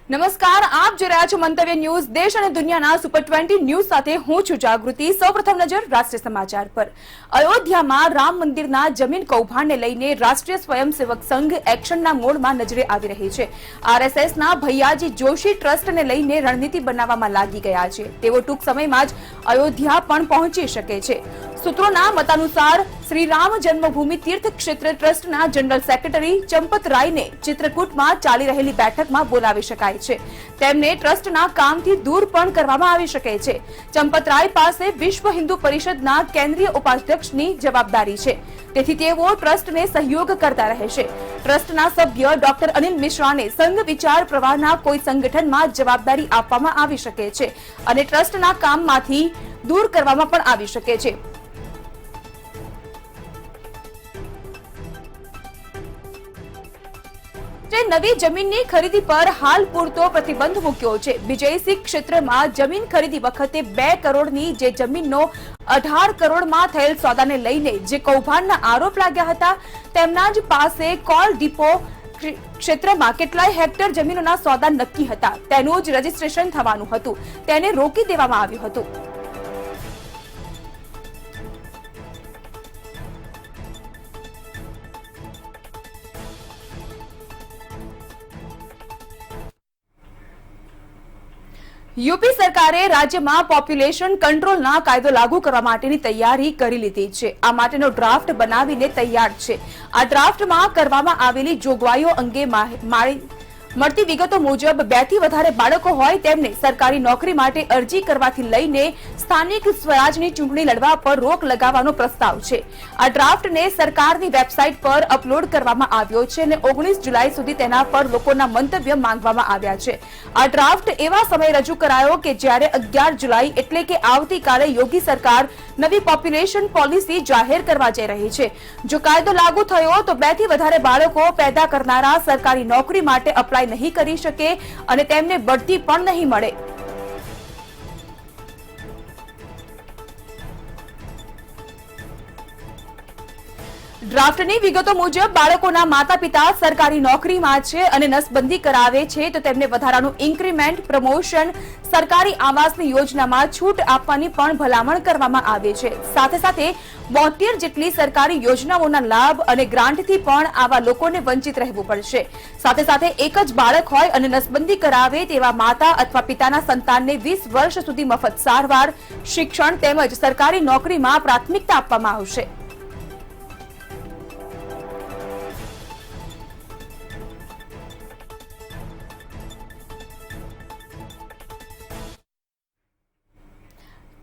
નમસ્કાર, આપ જોઈ રહ્યા છો મંતવ્ય ન્યૂઝ. દેશ અને દુનિયાના સુપર 20 ન્યૂઝ સાથે હું છું જાગૃતિ. સૌપ્રથમ નજર રાષ્ટ્રીય સમાચાર પર. અયોધ્યામાં રામ મંદિરના જમીન કૌભાંડને લઈને રાષ્ટ્રીય સ્વયંસેવક સંઘ એક્શનના મોડમાં નજરે આવી રહી છે. આરએસએસના ભૈયાજી જોશી ટ્રસ્ટને લઈને રણનીતિ બનાવવામાં લાગી ગયા છે. તેઓ ટૂંક સમયમાં જ અયોધ્યા પણ પહોંચી શકે છે. સૂત્રોના મતાનુસાર શ્રી રામ જન્મભૂમિ તીર્થ ક્ષેત્ર ટ્રસ્ટના જનરલ સેક્રેટરી ચંપત રાયને ચિત્રકૂટમાં ચાલી રહેલી બેઠકમાં બોલાવી શકાય છે. તેમને ટ્રસ્ટના કામથી દૂર પણ કરવામાં આવી શકે છે. ચંપત રાય પાસે વિશ્વ હિન્દુ પરિષદના કેન્દ્રીય ઉપાધ્યક્ષની જવાબદારી છે, તેથી તેઓ ટ્રસ્ટને સહયોગ કરતા રહેશે. ટ્રસ્ટના સભ્ય ડોક્ટર અનિલ મિશ્રાને સંઘ વિચાર પ્રવાહના કોઈ સંગઠનમાં જવાબદારી આપવામાં આવી શકે છે અને ટ્રસ્ટના કામમાંથી દૂર કરવામાં પણ આવી શકે છે. નવી જમીનની ખરીદી પર હાલ પૂરતો પ્રતિબંધ મૂક્યો છે. વિજયસિંહ ક્ષેત્રમાં જમીન ખરીદી વખતે 2 કરોડની જે જમીનનો 18 કરોડમાં થયેલ સોદાને લઈને જે કૌભાંડના આરોપ લાગ્યા હતા, તેમના જ પાસે કોલ ડિપો ક્ષેત્રમાં કેટલાય હેક્ટર જમીનોના સોદા નક્કી હતા. તેનું જ રજીસ્ટ્રેશન થવાનું હતું, તેને રોકી દેવામાં આવ્યું હતું. યુપી સરકારે રાજ્યમાં પોપ્યુલેશન કંટ્રોલના કાયદો લાગુ કરવા માટેની તૈયારી કરી લીધી છે. આ માટેનો ડ્રાફ્ટ બનાવીને તૈયાર છે. આ ડ્રાફ્ટમાં કરવામાં આવેલી જોગવાઈઓ અંગે મળતી વિગતો મુજબ 2 થી વધારે બાળકો હોય તેમને સરકારી નોકરી માટે અરજી કરવાથી લઈને સ્થાનિક સ્વરાજની ચૂંટણી લડવા પર રોક લગાવવાનો પ્રસ્તાવ છે. આ ડ્રાફ્ટને સરકારની વેબસાઇટ પર અપલોડ કરવામાં આવ્યો છે અને 19 જુલાઈ સુધી તેના પર લોકોના મંતવ્ય માંગવામાં આવ્યા છે. આ ડ્રાફ્ટ એવા સમયે રજૂ કરાયો કે જ્યારે 11 જુલાઈ એટલે કે આવતીકાલે યોગી સરકાર નવી પોપ્યુલેશન પોલિસી જાહેર કરવા જઈ રહી છે. જો કાયદો લાગુ થયો તો 2 થી વધારે બાળકો પેદા કરનારા સરકારી નોકરી માટે અપ્લાય નહીં કરી શકે અને તેમને બઢતી પણ નહીં મળે. ડ્રાફ્ટની વિગતો મુજબ બાળકોના માતા પિતા સરકારી નોકરીમાં છે અને નસબંધી કરાવે છે તો તેમને વધારાનું ઇન્ક્રીમેન્ટ, પ્રમોશન, સરકારી આવાસની યોજનામાં છૂટ આપવાની પણ ભલામણ કરવામાં આવે છે. સાથે સાથે 72 જેટલી સરકારી યોજનાઓના લાભ અને ગ્રાન્ટથી પણ આવા લોકોને વંચિત રહેવું પડશે. સાથે સાથે એક જ બાળક હોય અને નસબંધી કરાવે તેવા માતા અથવા પિતાના સંતાનને 20 વર્ષ સુધી મફત સારવાર, શિક્ષણ તેમજ સરકારી નોકરીમાં પ્રાથમિકતા આપવામાં આવશે.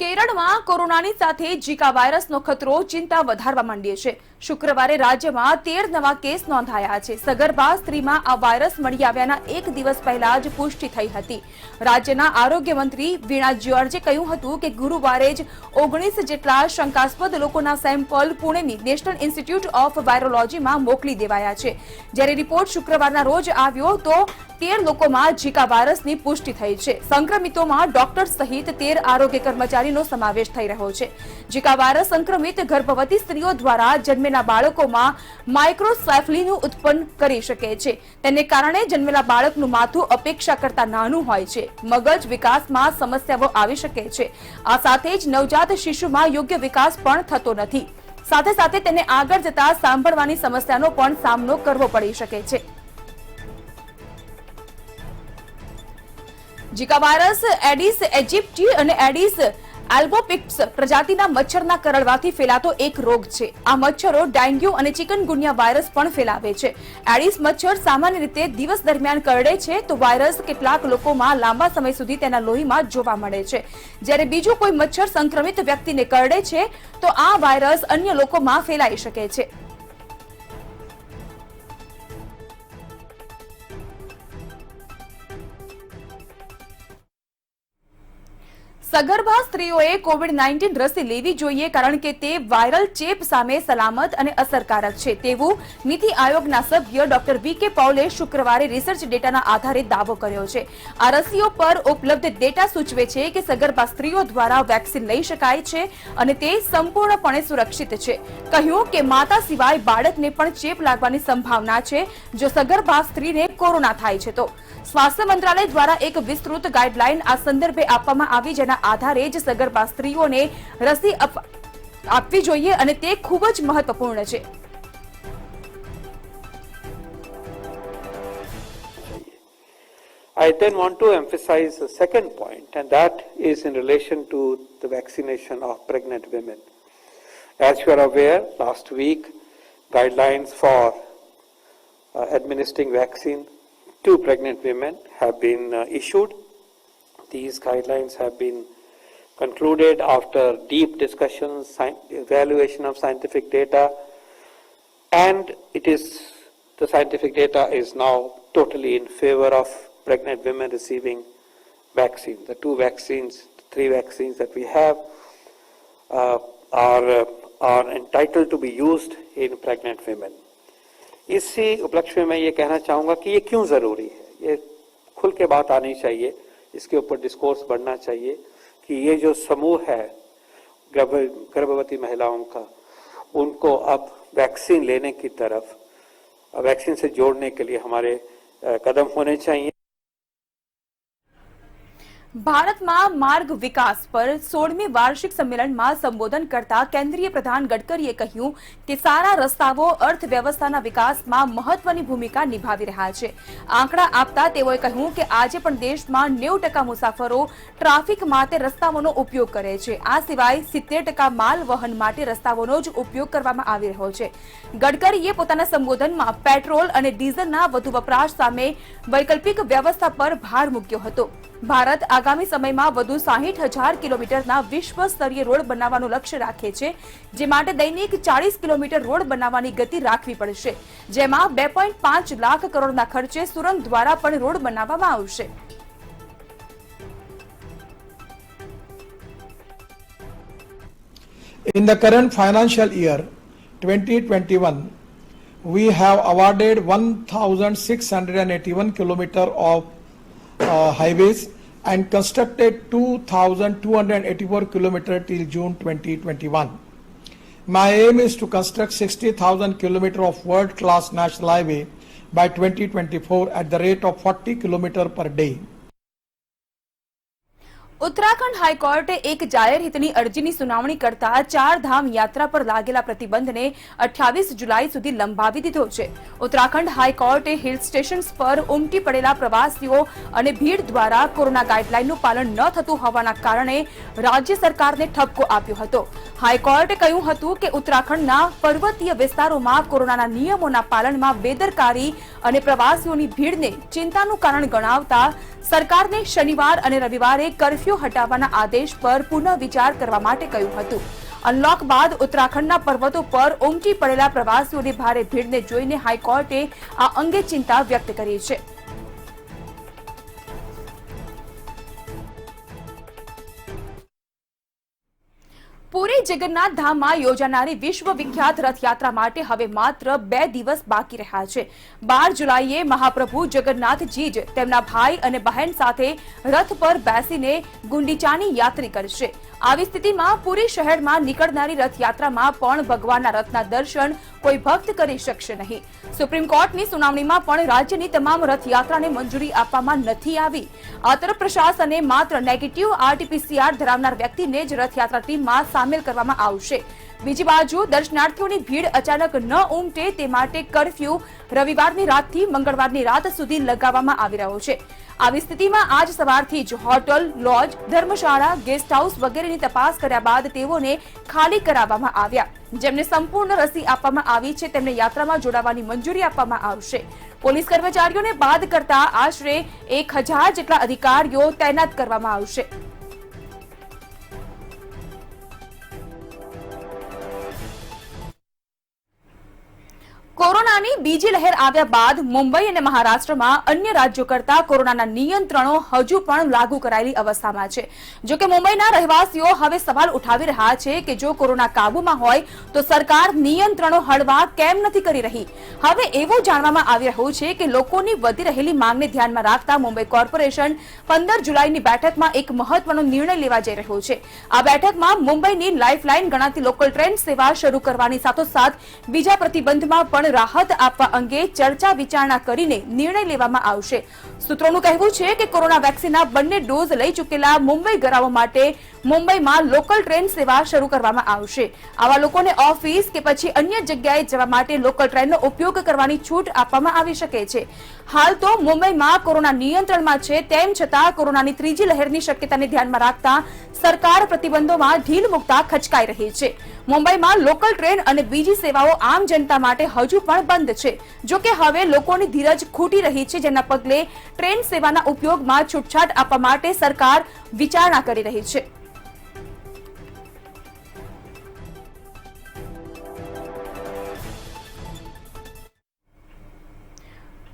કેરળમાં કોરોનાની સાથે ઝીકા વાયરસનો ખતરો ચિંતા વધારવા માંડ્યો છે. શુક્રવારે રાજ્યમાં 13 નવા કેસ નોંધાયા છે. સગર્ભા સ્ત્રીમાં આ વાયરસ મળી આવ્યાના 1 દિવસ પહેલા જ પુષ્ટિ થઈ હતી. રાજ્યના આરોગ્ય મંત્રી વીણા જ્યોર્જે કહ્યું હતું કે ગુરુવારે જ 19 જેટલા શંકાસ્પદ લોકોના સેમ્પલ પુણેની નેશનલ ઇન્સ્ટિટ્યૂટ ઓફ વાયરોલોજીમાં મોકલી દેવાયા છે. જ્યારે રિપોર્ટ શુક્રવારના રોજ આવ્યો તો 13 લોકોમાં ઝીકા વાયરસની પુષ્ટિ થઈ છે. સંક્રમિતોમાં ડોક્ટર સહિત 13 આરોગ્ય કર્મચારીનો સમાવેશ થઈ રહ્યો છે. ઝીકા વાયરસ સંક્રમિત ગર્ભવતી સ્ત્રીઓ દ્વારા જન્મેલા બાળકોમાં માઇક્રોસેફલીનું ઉત્પન્ન કરી શકે છે. તેને કારણે જન્મેલા બાળકનું માથું અપેક્ષા કરતા નાનું હોય છે. મગજ વિકાસમાં સમસ્યાઓ આવી શકે છે. આ સાથે જ નવજાત શિશુમાં યોગ્ય વિકાસ પણ થતો નથી. સાથે સાથે તેને આગળ જતા સાંભળવાની સમસ્યાનો પણ સામનો કરવો પડી શકે છે. ઝીકા વાયરસ એડિસ એજિપ્ટી અને એડિસ એલ્બોપિક્સ પ્રજાતિના મચ્છરના કરડવાથી ફેલાતો એક રોગ છે. આ મચ્છરો ડેન્ગ્યુ અને ચિકનગુનિયા વાયરસ પણ ફેલાવે છે. એડિસ મચ્છર સામાન્ય રીતે દિવસ દરમિયાન કરડે છે તો વાયરસ કેટલાક લોકોમાં લાંબા સમય સુધી તેના લોહીમાં જોવા મળે છે. જ્યારે બીજું કોઈ મચ્છર સંક્રમિત વ્યક્તિને કરડે છે તો આ વાયરસ અન્ય લોકોમાં ફેલાઈ શકે છે. સગર્ભા સ્ત્રીઓએ કોવિડ-19 રસી લેવી જોઈએ કારણ કે તે વાયરલ ચેપ સામે સલામત અને અસરકારક છે તેવું નીતિ આયોગના સભ્ય ડોક્ટર વી.કે. પૌલે શુક્રવારે રિસર્ચ ડેટાના આધારે દાવો કર્યો છે. આ રસીઓ પર ઉપલબ્ધ ડેટા સૂચવે છે કે સગર્ભા સ્ત્રીઓ દ્વારા વેક્સિન લઈ શકાય છે અને તે સંપૂર્ણપણે સુરક્ષિત છે. કહ્યું કે માતા સિવાય બાળકને પણ ચેપ લાગવાની સંભાવના છે જો સગર્ભા સ્ત્રીને કોરોના થાય છે તો. સ્વાસ્થ્ય મંત્રાલય દ્વારા એક વિસ્તૃત ગાઈડલાઈન આ સંદર્ભે આપવામાં આવી જેના આધારે જ સગર્ભા સ્ત્રીઓને રસી આપવી જોઈએ અને તે ખૂબ જ મહત્વપૂર્ણ છે. I then want to emphasize a second point, and that is in relation to the vaccination of pregnant women. As you are aware, last week guidelines for administering vaccine to pregnant women have been issued. These guidelines have been concluded after deep discussions, evaluation of scientific data, and the scientific data is now totally in favor of pregnant women receiving vaccine. The three vaccines that we have are entitled to be used in pregnant women. इसी उपलक्ष्य में मैं ये कहना चाहूँगा कि ये क्यों ज़रूरी है, ये खुल के बात आनी चाहिए, इसके ऊपर डिस्कोर्स बढ़ना चाहिए कि ये जो समूह है गर्भवती महिलाओं का, उनको अब वैक्सीन लेने की तरफ, वैक्सीन से जोड़ने के लिए हमारे कदम होने चाहिए. ભારતમાં માર્ગ વિકાસ પર 16મી વાર્ષિક સંમેલનમાં સંબોધન કરતા કેન્દ્રીય પ્રધાન ગડકરીએ કહ્યું કે સારા રસ્તાઓ અર્થવ્યવસ્થાના વિકાસમાં મહત્વની ભૂમિકા નિભાવી રહ્યા છે. આંકડા આપતા તેઓએ કહ્યું કે આજે પણ દેશમાં 90% મુસાફરો ટ્રાફિક માટે રસ્તાઓનો ઉપયોગ કરે છે. આ સિવાય 70% માલ વહન માટે રસ્તાઓનો જ ઉપયોગ કરવામાં આવી રહ્યો છે. ગડકરીએ પોતાના સંબોધનમાં પેટ્રોલ અને ડીઝલના વધુ વપરાશ સામે વૈકલ્પિક વ્યવસ્થા પર ભાર મૂક્યો હતો. ભારત આગામી સમયમાં વધુ 60,000 કિલોમીટરના વિશ્વ સ્તરીય રોડ બનાવવાનું લક્ષ્ય રાખે છે, જે માટે દૈનિક 40 કિલોમીટર રોડ બનાવવાની ગતિ રાખવી પડશે, જેમાં 2.5 લાખ કરોડના ખર્ચે સુરંગ દ્વારા પણ રોડ બનાવવામાં આવશે. In the current financial year 2021, we have awarded 1,681 kilometer of highways and constructed 2,284 kilometers till June 2021. My aim is to construct 60,000 kilometers of world-class national highway by 2024 at the rate of 40 kilometers per day. Uttarakhand હાઈકોર્ટે એક જાહેર હિતની અરજીની સુનાવણી કરતા 4 ધામ યાત્રા પર લાગેલા પ્રતિબંધને 28 જુલાઈ સુધી લંબાવી દીધો છે. ઉત્તરાખંડ હાઈકોર્ટે હિલ સ્ટેશન્સ પર ઉમટી પડેલા પ્રવાસીઓ અને ભીડ દ્વારા કોરોના ગાઈડલાઈનનું પાલન ન થતું હોવાના કારણે રાજ્ય સરકારને ઠપકો આપ્યો હતો. હાઈકોર્ટે કહ્યું હતું કે ઉત્તરાખંડના પર્વતીય વિસ્તારોમાં કોરોનાના નિયમોના પાલનમાં બેદરકારી અને પ્રવાસીઓની ભીડને ચિંતાનું કારણ ગણાવતા સરકારને શનિવાર અને રવિવારે કર્ફ્યુ હટાવવાના આદેશ પર પુનઃ વિચાર કરવા માટે કહ્યું હતું. અનલોક બાદ ઉત્તરાખંડના પર્વતો પર ઉમટી પડેલા પ્રવાસીઓની ભારે ભીડને જોઈને હાઈકોર્ટે આ અંગે ચિંતા વ્યક્ત કરી છે. પુરી જગન્નાથ ધામમાં યોજાનારી વિશ્વ વિખ્યાત રથયાત્રા માટે હવે માત્ર 2 દિવસ બાકી રહ્યા છે. 12 જુલાઈએ મહાપ્રભુ જગન્નાથજી જ તેમના ભાઈ અને બહેન સાથે રથ પર બેસીને ગુંડીચાની યાત્રા કરશે. આવી સ્થિતિમાં પુરી શહેરમાં નીકળનારી રથયાત્રામાં પણ ભગવાનના રથના દર્શન કોઈ ભક્ત કરી શકશે નહીં. સુપ્રીમ કોર્ટની સુનાવણીમાં પણ રાજ્યની તમામ રથયાત્રાને મંજૂરી આપવામાં નથી આવી. આ તરફ પ્રશાસને માત્ર નેગેટિવ RT-PCR ધરાવનાર વ્યક્તિને જ રથયાત્રા ટીમમાં સામેલ કરવામાં આવશે. બીજી બાજુ દર્શનાર્થીઓની ભીડ અચાનક ન ઉમટે તે માટે કર્ફ્યુ રવિવારની રાતથી મંગળવારની રાત સુધી લગાવવામાં આવી રહ્યો છે. આવી સ્થિતિમાં આજ સવારથી જ હોટલ, લોજ, ધર્મશાળા, ગેસ્ટ હાઉસ વગેરેની તપાસ કર્યા બાદ તેઓને ખાલી કરાવવામાં આવ્યા. જેમને સંપૂર્ણ રસી આપવામાં આવી છે તેમને યાત્રામાં જોડાવાની મંજૂરી આપવામાં આવશે. પોલીસ કર્મચારીઓને બાદ કરતા આશરે 1,000 જેટલા અધિકારીઓ તૈનાત કરવામાં આવશે. કોરોના કોરોનાની બીજી લહેર આવ્યા બાદ મુંબઈ અને મહારાષ્ટ્રમાં અન્ય રાજ્યો કરતા કોરોનાના નિયંત્રણો હજુ પણ લાગુ કરાયેલી અવસ્થામાં છે. જો કે મુંબઈના રહેવાસીઓ હવે સવાલ ઉઠાવી રહ્યા છે કે જો કોરોના કાબૂમાં હોય તો સરકાર નિયંત્રણો હળવા કેમ નથી કરી રહી. હવે એવું જાણવામાં આવી રહ્યું છે કે લોકોની વધી રહેલી માંગને ધ્યાનમાં રાખતા મુંબઈ કોર્પોરેશન 15 જુલાઈની બેઠકમાં એક મહત્વનો નિર્ણય લેવા જઈ રહ્યું છે. આ બેઠકમાં મુંબઈની લાઇફલાઇન ગણાતી લોકલ ટ્રેન સેવા શરૂ કરવાની સાથોસાથ બીજા પ્રતિબંધમાં પણ રાહત આપવા અંગે ચર્ચા વિચારણા કરીને નિર્ણય લેવામાં આવશે. સૂત્રોનું કહેવું છે કે કોરોના વેક્સિનના બંને ડોઝ લઈ ચૂકેલા મુંબઈગરાઓ માટે મુંબઈમાં લોકલ ટ્રેન સેવા શરૂ કરવામાં આવશે. આવા લોકોને ઓફિસ કે પછી અન્ય જગ્યાએ જવા માટે લોકલ ટ્રેનનો ઉપયોગ કરવાની છૂટ આપવામાં આવી શકે છે. હાલ તો મુંબઈમાં કોરોના નિયંત્રણમાં છે, તેમ છતાં કોરોનાની ત્રીજી લહેરની શક્યતાને ધ્યાનમાં રાખતા સરકાર પ્રતિબંધોમાં ઢીલ મૂકતા ખચકાઈ રહી છે. મુંબઈમાં લોકલ ટ્રેન અને બીજી સેવાઓ આમ જનતા માટે હજુ પણ બંધ છે. જો કે હવે લોકોની ધીરજ ખૂટી રહી છે, જેના પગલે ટ્રેન સેવાના ઉપયોગમાં છૂટછાટ આપવા માટે સરકાર વિચારણા કરી રહી છે.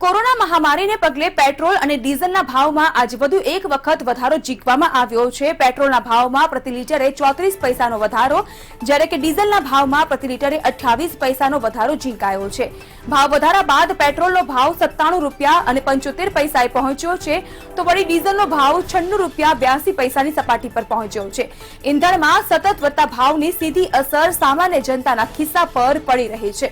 કોરોના મહામારીને પગલે પેટ્રોલ અને ડીઝલના ભાવમાં આજે વધુ એક વખત વધારો ઝીંકવામાં આવ્યો છે. પેટ્રોલના ભાવમાં પ્રતિ લીટરે 34 પૈસાનો વધારો, જ્યારે કે ડીઝલના ભાવમાં પ્રતિ લીટરે 28 પૈસાનો વધારો ઝીંકાયો છે. ભાવ વધારા બાદ પેટ્રોલનો ભાવ 97 રૂપિયા અને 75 પૈસાએ પહોંચ્યો છે, તો વળી ડીઝલનો ભાવ 96 રૂપિયા 82 પૈસાની સપાટી પર પહોંચ્યો છે. ઈંધણમાં સતત વધતા ભાવની સીધી અસર સામાન્ય જનતાના ખિસ્સા પર પડી રહી છે.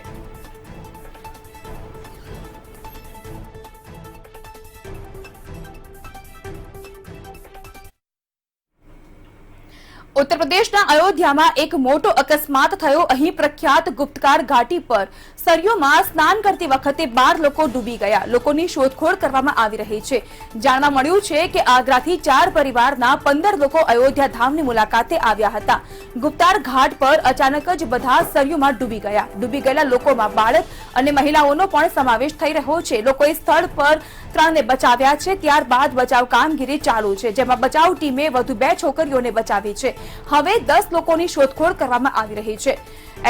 ઉત્તર પ્રદેશના અયોધ્યામાં એક મોટો અકસ્માત થયો. અહીં પ્રખ્યાત ગુપ્તકાર ઘાટી પર સરયુમાં સ્નાન કરતી વખતે 12 લોકો ડૂબી ગયા. લોકોની શોધખોળ કરવામાં આવી રહી છે. જાણવા મળ્યું છે કે આગ્રાથી 4 પરિવારના 15 લોકો અયોધ્યા ધામની મુલાકાતે આવ્યા હતા. ગુપ્તાર ઘાટ પર અચાનક જ બધા સરયુમાં ડૂબી ગયા. ડૂબી ગયેલા લોકોમાં બાળક અને મહિલાઓનો પણ સમાવેશ થઈ રહ્યો છે. લોકોએ સ્થળ પર 3ને બચાવ્યા છે. ત્યારબાદ બચાવ કામગીરી ચાલુ છે, જેમાં બચાવ ટીમે વધુ 2 છોકરીઓને બચાવી છે. હવે 10 લોકોની શોધખોળ કરવામાં આવી રહી છે.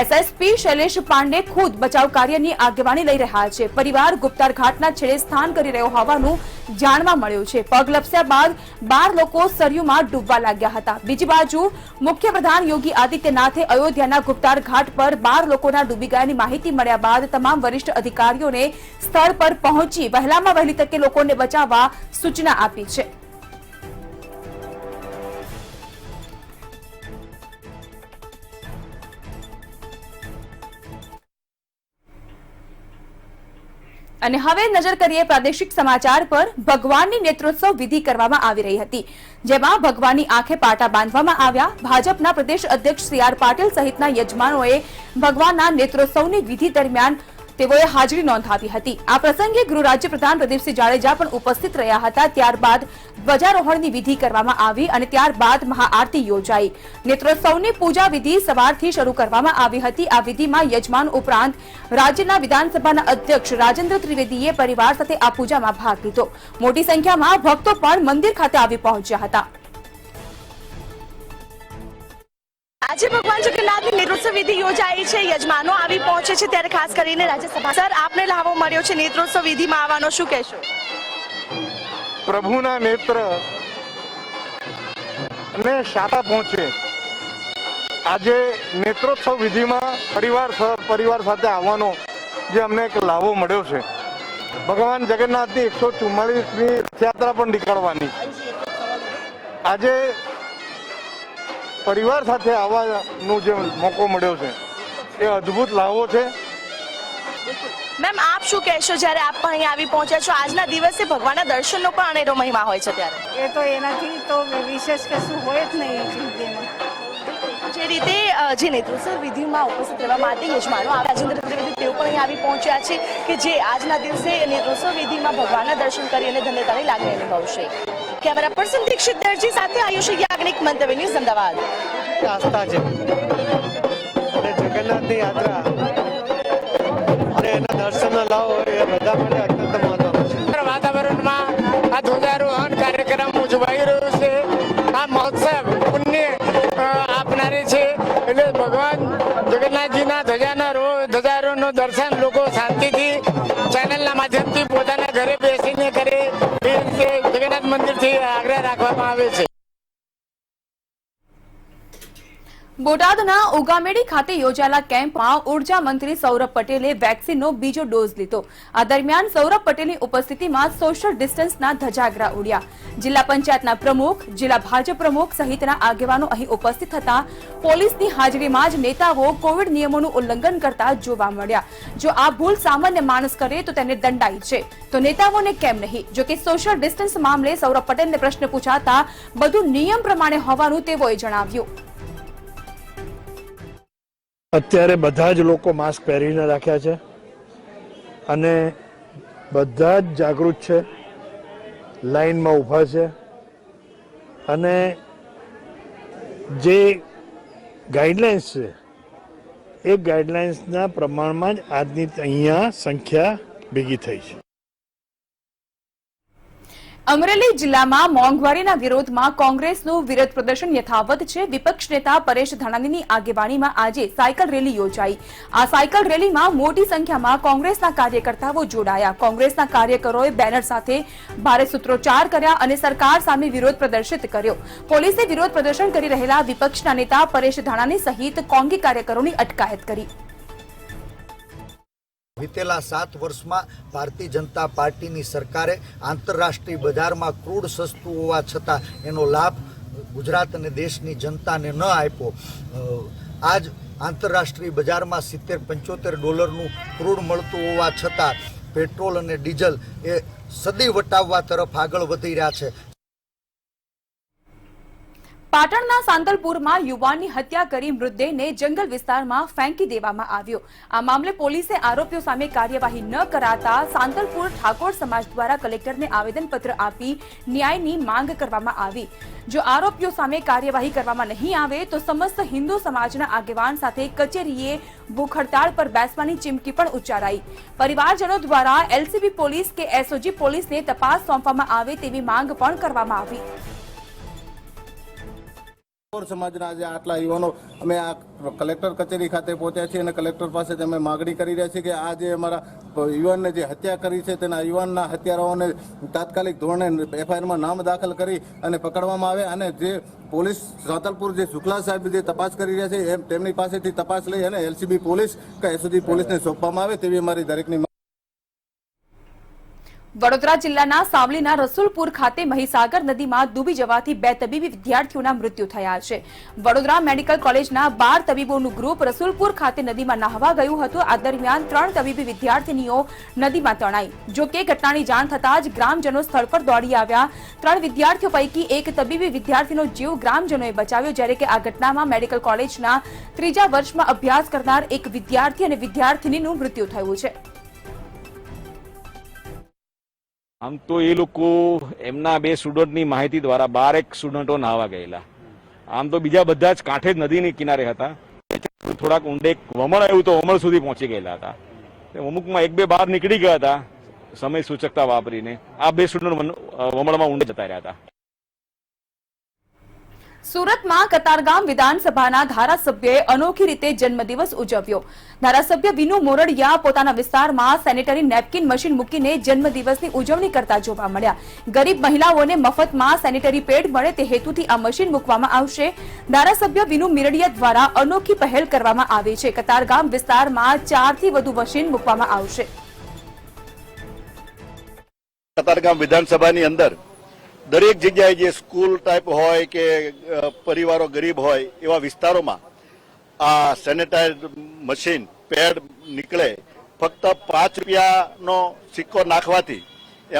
એસએસપી શૈલેષ પાંડે ખુદ બચાવ કાર્યની આગેવાની લઈ રહ્યા છે. પરિવાર ગુપ્તાર ઘાટના છેડે સ્નાન કરી રહ્યો હોવાનું જાણવા મળ્યું છે. પગ લપસ્યા બાદ 12 લોકો સરયુમાં ડૂબવા લાગ્યા હતા. બીજી બાજુ મુખ્યપ્રધાન યોગી આદિત્યનાથે અયોધ્યાના ગુપ્તાર ઘાટ પર 12 લોકોના ડૂબી ગયાની માહિતી મળ્યા બાદ તમામ વરિષ્ઠ અધિકારીઓને સ્થળ પર પહોંચી વહેલામાં વહેલી તકે લોકોને બચાવવા સૂચના આપી છે. અને હવે નજર કરીએ પ્રાદેશિક સમાચાર પર. ભગવાનની નેત્રોત્સવ વિધિ કરવામાં આવી રહી હતી, જેમાં ભગવાનની આંખે પાટા બાંધવામાં આવ્યા. ભાજપના પ્રદેશ અધ્યક્ષ સી આર પાટીલ સહિતના યજમાનોએ ભગવાનના નેત્રોત્સવની વિધિ દરમિયાન તેઓએ હાજરી નોંધાવી હતી. આ પ્રસંગે ગૃહ રાજ્યપ્રધાન પ્રદીપસિંહ જાડેજા પણ ઉપસ્થિત રહ્યા હતા. ત્યારબાદ ધ્વજારોહણની વિધિ કરવામાં આવી અને ત્યારબાદ મહાઆરતી યોજાઈ. નેત્રોત્સવની પૂજા વિધિ સવારથી શરૂ કરવામાં આવી હતી. આ વિધિમાં યજમાન ઉપરાંત રાજ્યના વિધાનસભાના અધ્યક્ષ રાજેન્દ્ર ત્રિવેદીએ પરિવાર સાથે આ પૂજામાં ભાગ લીધો. મોટી સંખ્યામાં ભક્તો પણ મંદિર ખાતે આવી પહોંચ્યા હતા. આજે ભગવાન જગન્નાથની નેત્રોત્સવ વિધિ યોજાઈ છે. યજમાનો આવી પહોંચે છે, ત્યારે ખાસ કરીને રાજ્યસભા સર આપને લાવો મળ્યો છે નેત્રોત્સવ વિધિમાં આવવાનો, શું કહેશો? પ્રભુના નેત્ર ને શાતા પહોંચે. આજે નેત્રોત્સવ વિધિમાં પરિવાર સાથે આવવાનો જે અમને એક લાવો મળ્યો છે. ભગવાન જગન્નાથની 144મી રથયાત્રા પણ નીકળવાની. આજે પરિવાર સાથે આવવાનો જે મોકો મળ્યો છે એ અદ્ભુત લાવો છે. મેમ આપ શું કહેશો જ્યારે આપ પણ અહીં આવી પહોંચ્યા છો? આજના દિવસે ભગવાનના દર્શનનો પણ અનેરો મહિમા હોય છે, ત્યારે એ તો એનાથી તો વિશેષ કશું હોય જ નહીં જિંદગીમાં. જે રીતે જે નેત્રોત્સવ વિધિમાં ઉપસ્થિત રહેવા માટે યજમાનો રાજેન્દ્ર ત્રિવેદી તેઓ પણ અહીં આવી પહોંચ્યા છે કે જે આજના દિવસે નેત્રોત્સવ વિધિમાં ભગવાનના દર્શન કરી અને ધન્યતાની લાગણી અનુભવશે. કેમેરા પર્સન દીક્ષિત દરજી સાથે આયુષ યાજ્ઞિક, મંતવ્ય ન્યૂઝ, અમદાવાદ. આસ્થા છે અને જગન્નાથની યાત્રા અને એના દર્શનનો લાવો એ બધા માટે અત્યંત મહત્વનો છે. વાતાવરણમાં આ ધ્વજારોહણ કાર્યક્રમ ઉજવાઈ રહ્યો છે. આ મહોત્સવ પુણ્ય આપનારી છે, એટલે ભગવાન જગન્નાથજીના ધજારોહણનું દર્શન લોકો શાંતિથી બોટાદના ઉગામેડી ખાતે યોજાયેલા કેમ્પમાં ઉર્જા મંત્રી સૌરભ પટેલે વેક્સિનનો બીજો ડોઝ લીધો. આ દરમિયાન સૌરભ પટેલની ઉપસ્થિતિમાં સોશિયલ ડિસ્ટન્સના ધજાગરા ઉડ્યા. જિલ્લા પંચાયતના પ્રમુખ, જિલ્લા ભાજપ પ્રમુખ સહિતના આગેવાનો અહીં ઉપસ્થિત હતા. પોલીસની હાજરીમાં જ નેતાઓ કોવિડ નિયમોનું ઉલ્લંઘન કરતા જોવા મળ્યા. જો આ ભૂલ સામાન્ય માણસ કરે તો તેને દંડાય છે, તો નેતાઓને કેમ નહીં? જો કે સોશિયલ ડિસ્ટન્સ મામલે સૌરભ પટેલને પ્રશ્ન પૂછાતા બધું નિયમ પ્રમાણે હોવાનું તેઓએ જણાવ્યું. અત્યારે બધા જ લોકો માસ્ક પહેરીને રાખ્યા છે અને બધા જ જાગૃત છે, લાઈનમાં ઊભા છે અને જે ગાઈડલાઇન્સ છે એ ગાઈડલાઇન્સના પ્રમાણમાં જ આજની અહીંયા સંખ્યા ભેગી થઈ છે. અમરેલી જિલ્લામાં મોંઘવારીના વિરોધમાં કોંગ્રેસનું વિરોધ પ્રદર્શન યથાવત છે. વિપક્ષ નેતા પરેશ ધાનાણીની આગેવાનીમાં આજે સાયકલ રેલી યોજાઈ. આ સાયકલ રેલીમાં મોટી સંખ્યામાં કોંગ્રેસના કાર્યકર્તાઓ જોડાયા. કોંગ્રેસના કાર્યકરોએ બેનર સાથે ભારે સૂત્રોચ્ચાર કર્યા અને સરકાર સામે વિરોધ પ્રદર્શિત કર્યો. પોલીસે વિરોધ પ્રદર્શન કરી રહેલા વિપક્ષના નેતા પરેશ ધાનાણી સહિત કોંગી કાર્યકરોની અટકાયત કરી. વિતેલા 7 વર્ષમાં ભારતીય જનતા પાર્ટીની સરકારે આંતરરાષ્ટ્રીય બજારમાં ક્રૂડ સસ્તું હોવા છતાં એનો લાભ ગુજરાત અને દેશની જનતાને ન આપ્યો. આજ આંતરરાષ્ટ્રીય બજારમાં $70-75 ક્રૂડ મળતું હોવા છતાં પેટ્રોલ અને ડીઝલ એ સદી વટાવવા તરફ આગળ વધી રહ્યા છે. પાટણના સાંતલપુરમાં યુવાનની હત્યા કરી મૃતદેહને જંગલ વિસ્તારમાં ફેંકી દેવામાં આવ્યો. આ મામલે પોલીસે આરોપીઓ સામે કાર્યવાહી ન કરાતા સાંતલપુર ઠાકોર સમાજ દ્વારા કલેક્ટરને આવેદનપત્ર આપી ન્યાયની માંગ કરવામાં આવી. જો આરોપીઓ સામે કાર્યવાહી કરવામાં નહીં આવે તો સમસ્ત હિન્દુ સમાજના આગેવાન સાથે કચેરીએ ભૂખ હડતાળ પર બેસવાની ચીમકી પણ ઉચ્ચારાઈ. પરિવારજનો દ્વારા એલસીબી પોલીસ કે એસઓજી પોલીસને તપાસ સોંપવામાં આવે તેવી માંગ પણ કરવામાં આવી. સમાજના આજે આટલા યુવાનો અમે આ કલેક્ટર કચેરી ખાતે પહોંચ્યા છીએ અને કલેક્ટર પાસે અમે માગણી કરી રહ્યા છીએ કે આ જે અમારા યુવાનને જે હત્યા કરી છે તેના યુવાનના હત્યારાઓને તાત્કાલિક ધોરણે એફઆઈઆરમાં નામ દાખલ કરી અને પકડવામાં આવે અને જે પોલીસ સાંતલપુર જે શુક્લા સાહેબ જે તપાસ કરી રહ્યા છે તેમની પાસેથી તપાસ લઈ અને એલસીબી પોલીસ કે એસઓજી પોલીસને સોંપવામાં આવે તેવી અમારી દરેકની. વડોદરા જિલ્લાના સાવલીના રસુલપુર ખાતે મહીસાગર નદીમાં ડૂબી જવાથી 2 તબીબી વિદ્યાર્થીઓના મૃત્યુ થયા છે. વડોદરા મેડિકલ કોલેજના 12 તબીબોનું ગ્રુપ રસુલપુર ખાતે નદીમાં નહાવા ગયું હતું. આ દરમિયાન 3 તબીબી વિદ્યાર્થીનીઓ નદીમાં તણાઈ. જો કે ઘટનાની જાણ થતાં જ ગ્રામજનો સ્થળ પર દોડી આવ્યા. 3 વિદ્યાર્થીઓ પૈકી એક તબીબી વિદ્યાર્થીનો જીવ ગ્રામજનોએ બચાવ્યો, જ્યારે કે આ ઘટનામાં મેડિકલ કોલેજના 3જા વર્ષમાં અભ્યાસ કરનાર એક વિદ્યાર્થી અને વિદ્યાર્થીનીનું મૃત્યુ થયું છે. આમ તો એ લોકો એમના 2 સ્ટુડન્ટની માહિતી દ્વારા 12 સ્ટુડન્ટો નાહવા ગયેલા. આમ તો બીજા બધા જ કાંઠે જ નદીની કિનારે હતા. થોડાક ઊંડે વમળ આવ્યું તો વમળ સુધી પહોંચી ગયેલા હતા. અમુકમાં 1-2 બહાર નીકળી ગયા હતા સમય સૂચકતા વાપરીને. આ 2 સ્ટુડન્ટ વમળમાં ઊંડે જતા રહ્યા હતા. સુરતમાં કતારગામ વિધાનસભાના ધારાસભ્યએ અનોખી રીતે જન્મદિવસ ઉજવ્યો. ધારાસભ્ય વિનુ મોરડિયા પોતાના વિસ્તારમાં સેનેટરી નેપકિન મશીન મૂકીને જન્મદિવસની ઉજવણી કરતા જોવા મળ્યા. ગરીબ મહિલાઓને મફતમાં સેનેટરી પેડ મળે તે હેતુથી આ મશીન મૂકવામાં આવશે. ધારાસભ્ય વિનુ મોરડિયા દ્વારા અનોખી પહેલ કરવામાં આવી છે. કતારગામ વિસ્તારમાં 4 થી વધુ મશીન મૂકવામાં આવશે. કતારગામ વિધાનસભાની અંદર દરેક જગ્યાએ જે સ્કૂલ ટાઈપ હોય કે પરિવારો ગરીબ હોય એવા વિસ્તારોમાં આ સેનેટાઇઝ મશીન પેડ નીકળે. ફક્ત ₹5નો સિક્કો નાખવાથી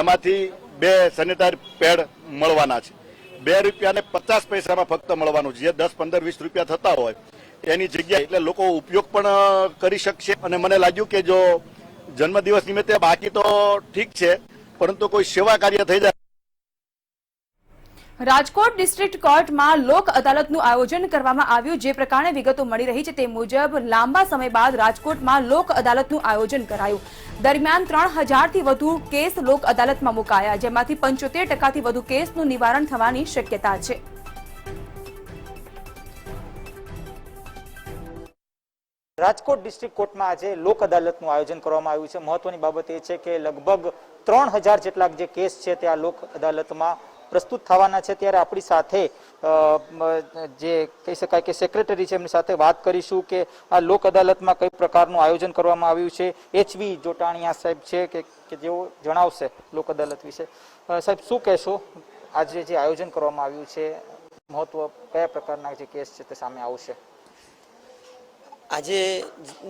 એમાંથી 2 સેનેટાઇઝ પેડ મળવાના છે. ₹2.50 ફક્ત મળવાનું છે. જે 10, 15, ₹20 થતા હોય એની જગ્યાએ એટલે લોકો ઉપયોગ પણ કરી શકશે. અને મને લાગ્યું કે જો જન્મદિવસ નિમિત્તે બાકી તો ઠીક છે, પરંતુ કોઈ સેવા કાર્ય થઈ જાય. રાજકોટ ડિસ્ટ્રિક્ટ કોર્ટમાં લોક અદાલતનું આયોજન કરવામાં આવ્યું. જે પ્રકારે વિગતો મળી રહી છે તે મુજબ લાંબા સમય બાદ રાજકોટમાં લોક અદાલતનું આયોજન કરાયું. દરમિયાન 3000થી વધુ કેસ લોક અદાલતમાં મુકાયા, જેમાંથી 75% વધુ કેસનું નિવારણ થવાની શક્યતા છે. રાજકોટ ડિસ્ટ્રિક્ટ કોર્ટમાં આજે લોક અદાલતનું આયોજન કરવામાં આવ્યું છે. મહત્વની બાબત એ છે કે લગભગ 3000 જેટલા જે કેસ છે તે આ લોક અદાલતમાં પ્રસ્તુત થવાના છે, ત્યારે આપણી સાથે જે કહી શકાય કે સેક્રેટરી છે એમની સાથે વાત કરીશું કે આ લોક અદાલતમાં કઈ પ્રકારનું આયોજન કરવામાં આવ્યું છે. HV જોટાણીયા સાહેબ છે કે જેઓ જણાવશે લોક અદાલત વિશે. સાહેબ, શું કહેશો? આજે જે આયોજન કરવામાં આવ્યું છે, મહત્વ કયા પ્રકારના જે કેસ છે તે સામે આવશે? આજે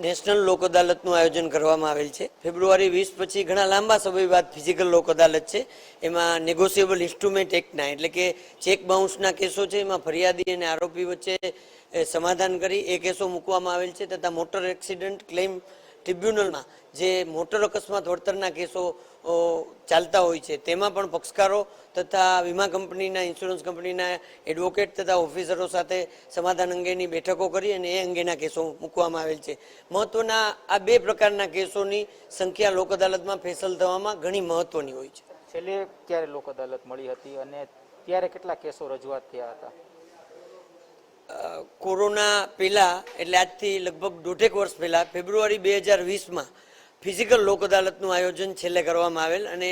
નેશનલ લોક અદાલતનું આયોજન કરવામાં આવેલ છે. ફેબ્રુઆરી 20 પછી ઘણા લાંબા સમય બાદ ફિઝિકલ લોક અદાલત છે. એમાં નેગોશિયેબલ ઇન્સ્ટ્રુમેન્ટ એક્ટના એટલે કે ચેક બાઉન્સના કેસો છે, એમાં ફરિયાદી અને આરોપી વચ્ચે સમાધાન કરી એ કેસો મૂકવામાં આવેલ છે. તથા મોટર એક્સિડન્ટ ક્લેમ ટ્રિબ્યુનલમાં જે મોટર અકસ્માત વળતરના કેસો ચાલતા હોય છે તેમાં પણ પક્ષકારો તથા વીમા કંપનીના, ઇન્સ્યોરન્સ કંપનીના એડવોકેટ તથા ઓફિસરો સાથે સમાધાન અંગેની બેઠકો કરી અને એ અંગેના કેસો મૂકવામાં આવેલ છે. મહત્વના આ બે પ્રકારના કેસોની સંખ્યા લોક અદાલતમાં ફેસલ થવામાં ઘણી મહત્વની હોય છે. છેલ્લે ક્યારે લોક અદાલત મળી હતી અને ત્યારે કેટલા કેસો રજૂઆત થયા હતા? કોરોના પહેલા એટલે આજથી લગભગ 1.5 વર્ષ પહેલા ફેબ્રુઆરી 2020માં ફિઝિકલ લોક અદાલતનું આયોજન છેલ્લે કરવામાં આવેલ અને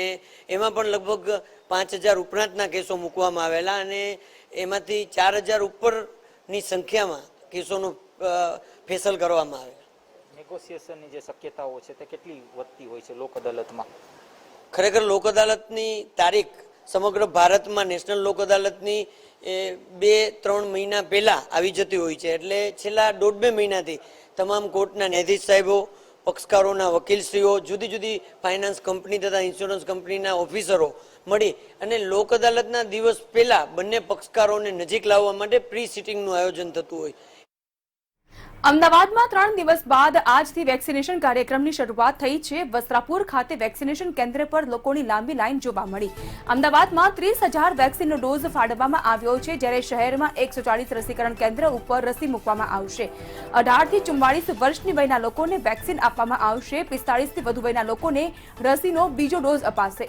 એમાં પણ લગભગ 5000 ઉપરાંતના કેસો મૂકવામાં આવેલા અને એમાંથી 4000 ઉપરની સંખ્યામાં કેસોનું ફેસલ કરવામાં આવેલ. નેગોશિએશનની જે શક્યતાઓ છે તે કેટલી વધતી હોય છે લોક અદાલતમાં? ખરેખર લોક અદાલતની તારીખ સમગ્ર ભારતમાં નેશનલ લોક અદાલતની 2-3 મહિના પહેલા આવી જતી હોય છે. એટલે છેલ્લા 1.5-2 મહિનાથી તમામ કોર્ટના ન્યાયાધીશ સાહેબો, પક્ષકારોના વકીલશ્રીઓ, જુદી જુદી ફાઇનાન્સ કંપની તથા ઇન્સ્યોરન્સ કંપનીના ઓફિસરો મળી અને લોક અદાલતના દિવસ પહેલા બંને પક્ષકારોને નજીક લાવવા માટે પ્રી સિટિંગનું આયોજન થતું હોય. અમદાવાદમાં 3 દિવસ બાદ આજથી વેક્સિનેશન કાર્યક્રમની શરૂઆત થઈ છે. વસ્ત્રાપુર ખાતે વેક્સિનેશન કેન્દ્ર પર લોકોની લાંબી લાઈન જોવા મળી. અમદાવાદમાં 30,000 વેક્સિનનો ડોઝ ફાળવવામાં આવ્યો છે, જ્યારે શહેરમાં 140 રસીકરણ કેન્દ્ર ઉપર રસી મૂકવામાં આવશે. 18 થી 44 વર્ષની વયના લોકોને વેક્સિન આપવામાં આવશે. 45 થી વધુ વયના લોકોને રસીનો બીજો ડોઝ અપાશે.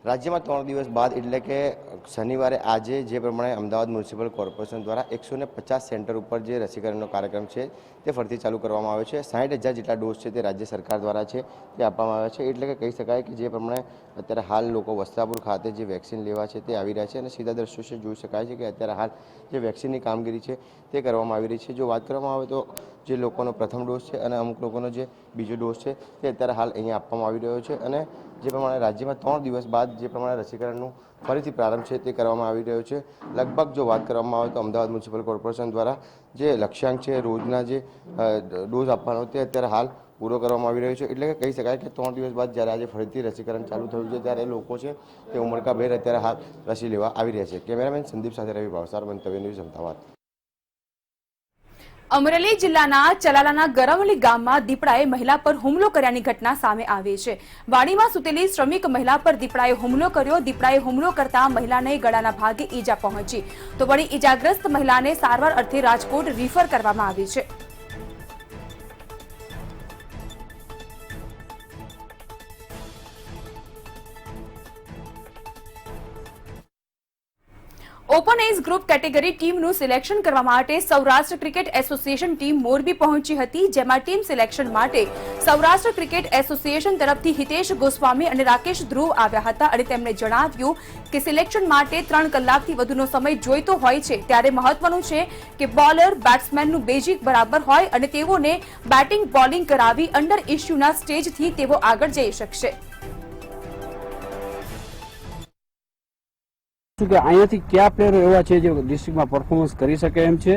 રાજ્યમાં 3 દિવસ બાદ એટલે કે શનિવારે આજે જે પ્રમાણે અમદાવાદ મ્યુનિસિપલ કોર્પોરેશન દ્વારા 150 સેન્ટર ઉપર જે રસીકરણનો કાર્યક્રમ છે તે ફરીથી ચાલુ કરવામાં આવ્યો છે. 60,000 જેટલા ડોઝ છે તે રાજ્ય સરકાર દ્વારા છે તે આપવામાં આવ્યા છે. એટલે કે કહી શકાય કે જે પ્રમાણે અત્યારે હાલ લોકો વસ્ત્રાપુર ખાતે જે વેક્સિન લેવા છે તે આવી રહ્યા છે અને સીધા દ્રશ્યો જોઈ શકાય છે કે અત્યારે હાલ જે વેક્સિનની કામગીરી છે તે કરવામાં આવી રહી છે. જો વાત કરવામાં આવે તો જે લોકોનો પ્રથમ ડોઝ છે અને અમુક લોકોનો જે બીજો ડોઝ છે તે અત્યારે હાલ અહીંયા આપવામાં આવી રહ્યો છે અને જે પ્રમાણે રાજ્યમાં 3 દિવસ બાદ જે પ્રમાણે રસીકરણનું ફરીથી પ્રારંભ છે તે કરવામાં આવી રહ્યો છે. લગભગ જો વાત કરવામાં આવે તો અમદાવાદ મ્યુનિસિપલ કોર્પોરેશન દ્વારા જે લક્ષ્યાંક છે રોજના જે ડોઝ આપવાનો તે અત્યારે હાલ પૂરો કરવામાં આવી રહ્યો છે. એટલે કે કહી શકાય કે 3 દિવસ બાદ જ્યારે આજે ફરીથી રસીકરણ ચાલુ થયું છે ત્યારે લોકો છે તે ઉમળકાભેર અત્યારે હાલ રસી લેવા આવી રહ્યા છે. કેમેરામેન સંદીપ સાથે રવિ ભાવસાર, મંતવ્ય ન્યૂઝ, અમદાવાદ. અમરેલી જિલ્લાના ચલાલાના ગરવલી ગામમાં દીપડાએ મહિલા પર હુમલો કર્યાની ઘટના સામે આવી છે. વાડીમાં સૂતેલી શ્રમિક મહિલા પર દીપડાએ હુમલો કર્યો. દીપડાએ હુમલો કરતા મહિલાને ગળાના ભાગે ઈજા પહોંચી તો વળી ઈજાગ્રસ્ત મહિલાને સારવાર અર્થે રાજકોટ રિફર કરવામાં આવી છે. ઓપન એજ ગ્રુપ કેટેગરી ટીમનું સિલેક્શન કરવા માટે Saurashtra cricket association team Morbi પહોંચી હતી, જેમાં ટીમ સિલેક્શન માટે સૌરાષ્ટ્ર ક્રિકેટ એસોસિએશન તરફથી હિતેશ ગોસ્વામી અને રાકેશ ધ્રુવ આવ્યા હતા અને તેમણે જણાવ્યું કે સિલેક્શન માટે 3 કલાકથી વધુનો સમય જોઈતો હોય છે, ત્યારે મહત્વનું છે કે બોલર બેટ્સમેનનું બેઝિક બરાબર હોય અને તેઓને બેટિંગ બોલિંગ કરાવી અંડર ઇશ્યુના સ્ટેજથી તેઓ આગળ જઈ શકશે. કે અહીંયાથી કયા પ્લેયરો એવા છે જે ડિસ્ટ્રિક્ટમાં પરફોર્મન્સ કરી શકે એમ છે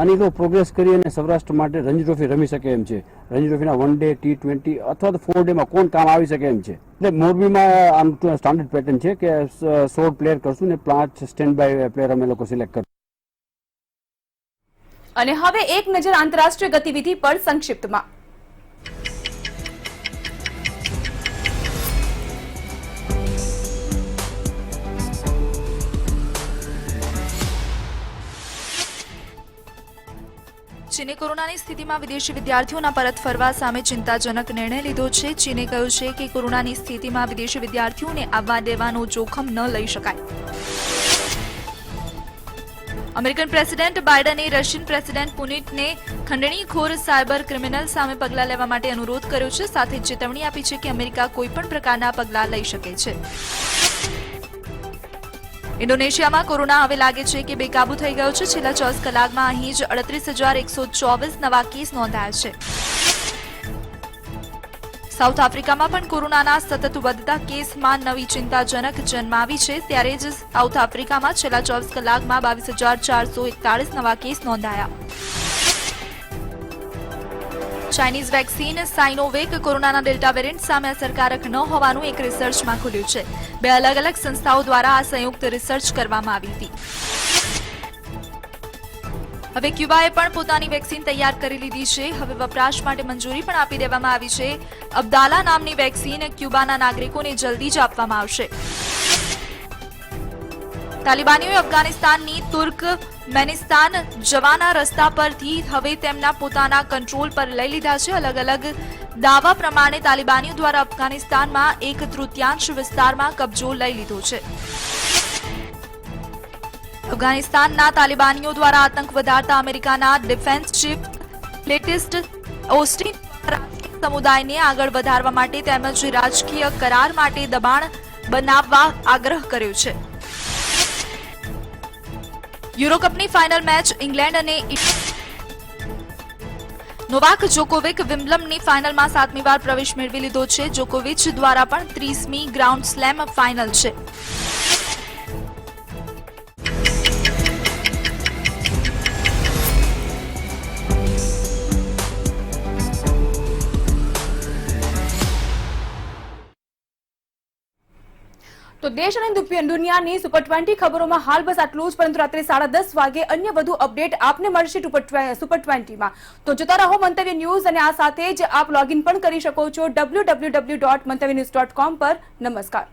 અને તો પ્રોગ્રેસ કરી અને સૌરાષ્ટ્ર માટે રણજી ટ્રોફી રમી શકે એમ છે. રણજી ટ્રોફીના 1 ડે, T20 અથવા તો 4 ડેમાં કોણ કામ આવી શકે એમ છે. એટલે મોરબીમાં આમ સ્ટાન્ડર્ડ પેટર્ન છે કે 16 પ્લેયર કરશું ને 5 સ્ટેન્ડ બાય પ્લેયર અમે લોકો સિલેક્ટ કરશું. અને હવે એક નજર આંતરરાષ્ટ્રીય ગતિવિધિ પર સંક્ષિપ્તમાં. ચીને કોરોનાની સ્થિતિમાં વિદેશી વિદ્યાર્થીઓના પરત ફરવા સામે ચિંતાજનક નિર્ણય લીધો છે. ચીને કહ્યું છે કે કોરોનાની સ્થિતિમાં વિદેશી વિદ્યાર્થીઓને આવવા દેવાનું જોખમ ન લઈ શકાય. અમેરિકન પ્રેસિડેન્ટ બાઇડને રશિયન પ્રેસિડેન્ટ પુટિનને ખંડણીખોર સાયબર ક્રિમિનલ સામે પગલાં લેવા માટે અનુરોધ કર્યો છે. સાથે જ ચેતવણી આપી છે કે અમેરિકા કોઈપણ પ્રકારના પગલાં લઈ શકે છે. ઇન્ડોનેશિયામાં કોરોના હવે લાગે છે કે બેકાબુ થઈ ગયો છે. છેલ્લા 24 કલાકમાં અહીં જ 38,124 નવા કેસ નોંધાયા છે. સાઉથ આફ્રિકામાં પણ કોરોનાના સતત વધતા કેસમાં નવી ચિંતાજનક જન્મ આવી છે. ત્યારે જ સાઉથ આફ્રિકામાં છેલ્લા 24 કલાકમાં 22,441 નવા કેસ નોંધાયા. ચાઇનીઝ વેક્સિન સાઇનોવેક કોરોનાના ડેલ્ટા વેરિયન્ટ સામે અસરકારક ન હોવાનું એક રિસર્ચમાં ખુલ્યું છે. 2 અલગ અલગ સંસ્થાઓ દ્વારા આ સંયુક્ત રિસર્ચ કરવામાં આવી હતી. હવે ક્યુબાએ પણ પોતાની વેક્સિન તૈયાર કરી લીધી છે. હવે વપરાશ માટે મંજૂરી પણ આપી દેવામાં આવી છે. અબ્દાલા નામની વેક્સિન ક્યુબાના નાગરિકોને જલ્દી જ આપવામાં આવશે. તાલિબાનીઓએ અફઘાનિસ્તાનની તુર્કમેનિસ્તાન જવાના રસ્તા પરથી હવે તેમના પોતાના કંટ્રોલ પર લઈ લીધા છે. અલગ અલગ દાવા પ્રમાણે તાલિબાનીઓ દ્વારા અફઘાનિસ્તાનમાં 1/3 વિસ્તારમાં કબજો લઈ લીધો છે. અફઘાનિસ્તાનના તાલિબાનીઓ દ્વારા આતંક વધારતા અમેરિકાના ડિફેન્સ ચીફ લેટેસ્ટ ઓસ્ટિન સમુદાયને આગળ વધારવા માટે તેમજ રાજકીય કરાર માટે દબાણ બનાવવા આગ્રહ કર્યો છે. યુરોકપની ફાઇનલ મેચ ઇંગ્લેન્ડ અને નોવાક જોકોવિક વિમ્બલડનની ફાઇનલમાં 7મી વાર પ્રવેશ મેળવી લીધો છે. જોકોવિચ દ્વારા પણ 30મી ગ્રાન્ડ સ્લેમ ફાઇનલ છે. તો દેશ અને દુનિયાની સુપર 20 ખબરોમાં હાલ બસ આટલું જ. પરંતુ રાત્રે 10:30 વાગે અન્ય વધુ અપડેટ આપને મળશે સુપર 20માં. તો જોતા રહો મંતવ્ય ન્યૂઝ અને આ સાથે જ આપ લોગિન પણ કરી શકો છો www.mantavyanews.com પર. નમસ્કાર.